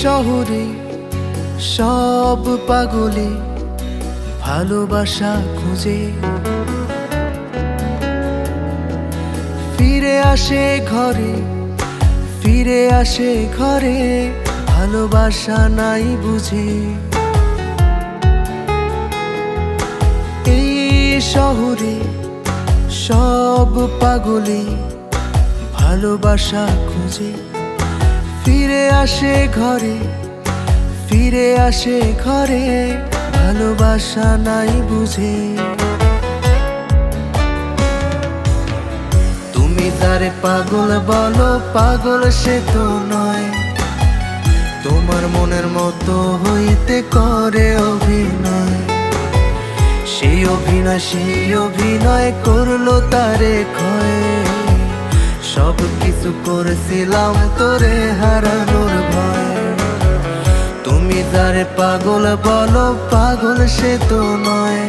শহরে সব পাগলে ভালোবাসা খুঁজে, ফিরে আসে ঘরে, ফিরে আসে ঘরে, ভালোবাসা নাই বুঝে। এই শহরে সব পাগলে ভালোবাসা খুঁজে, ফিরে আসে ঘরে, ফিরে আসে ঘরে, ভালোবাসা নাই বুঝে। তুমি যারে পাগল বলো, পাগল সে তো নয়, তোমার মনের মতো হইতে করে অভিনয়। সেই অভিনয়, সেই অভিনয় করলো তারে ক্ষয়। সব কিছু করেছিলাম তোরে হারানোর ভয়। তুমি যারে পাগল বলো, পাগল সে তো নয়,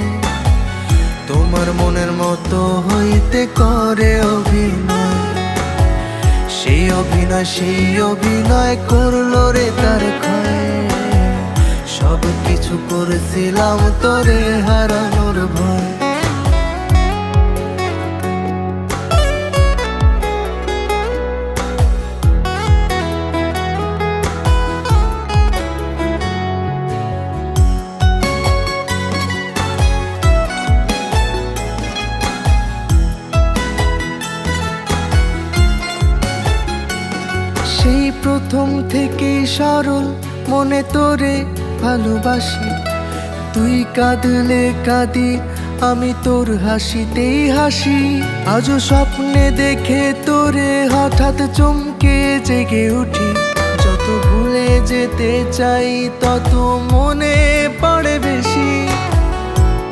তোমার মনের মতো হইতে করে অভিনয়। সেই অভিনয়, সেই অভিনয় করলো রে তার ক্ষয়। সব কিছু করেছিলাম তোরে হারানোর ভয়। সেই প্রথম থেকেই সরল মনে তোরে ভালোবাসি। তুই কাঁদলে কাঁদি, আমি তোর হাসিতেই হাসি। আজও স্বপ্নে দেখে তোরে হঠাৎ চমকে জেগে উঠি। যত ভুলে যেতে চাই তত মনে পড়ে বেশি।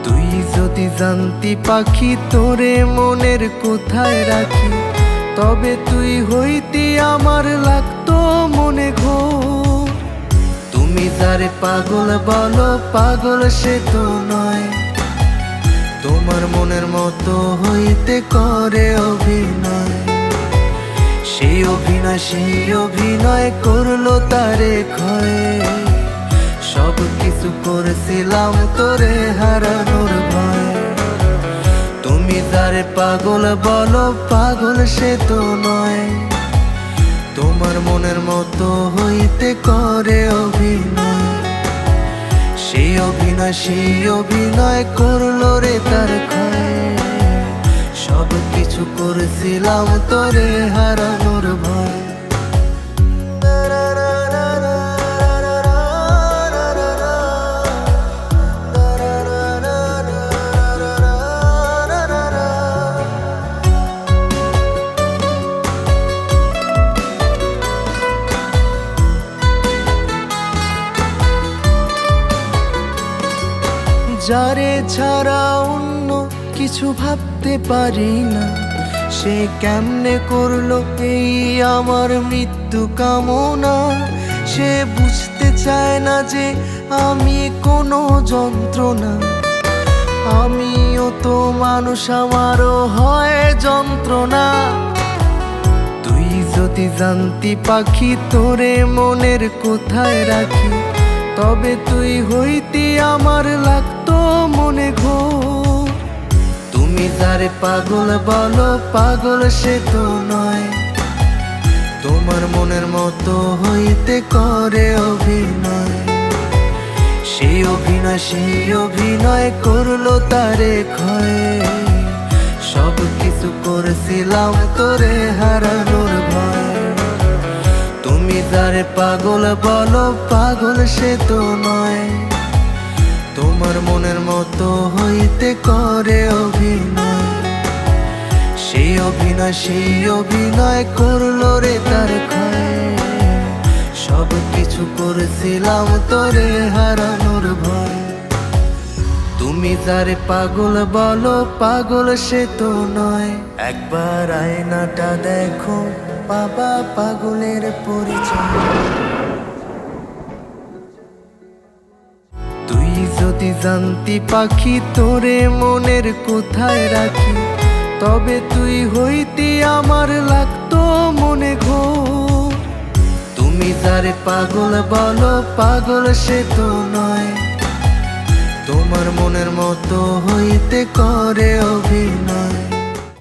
তুই যদি জানতি পাখি তোরে মনের কোথায় রাখি, তবে তুই হইতি আমার লাগতো মনে ঘোর। তুমি যারে পাগল বলো, পাগল সে তো নয়, তোমার মনের মতো হইতে করে অভিনয়। সেই অভিনয়, সেই অভিনয় করলো তারে ক্ষয়। সব কিছু করেছিলাম তোরে হারানোর ভয়। তুমি যারে পাগল বলো, পাগল সে তো নয়, তোমার মনের মতো হইতে করে অভিনয়। সেই অভিনয়, সেই অভিনয় করলো রে তার ক্ষয়। সব কিছু করেছিলাম তোরে হারানোর ভয়। যারে ছাড়া অন্য কিছু ভাবতে পারি না, সে কেমনে করলো এই আমার মৃত্যু কামনা। সে বুঝতে চায় না যে আমি কোনো যন্ত্রণা। আমিও তো মানুষ, আমারও হয় যন্ত্রণা। তুই যদি জানতি পাখি তোরে মনের কোথায় রাখি, তবে তুই হইতি আমার লাগতো মনে ঘোর। তুমি যারে পাগল বলো, পাগল সে তো নয়, তোমার মনের মতো হইতে করে অভিনয়। সেই অভিনয়, সেই অভিনয় করলো তারে ক্ষয়। সব কিছু করেছিলাম তোরে হারানোর ভয়। তুমি যারে পাগল বলো, পাগল সে তো নয়, তোমার মনের মতো হইতে করে অভিনয়। সেই অভিনয়, সেই অভিনয় করলো রে তার ক্ষয়। সব কিছু করেছিলাম তোরে হারানোর ভয়। তুমি যারে পাগল বলো, পাগল সে তো নয়, একবার আয়নাটা দেখো, বাবা পাগলের পরিচয়। তুই যদি জানতি পাখি তোরে মনের কোথায় রাখি, তবে তুই হইতি আমার লাগতো মনে ঘোর। তুমি যারে পাগল বলো, পাগল সে তো নয়, তোমার মনের মতো হইতে করে অভিনয়।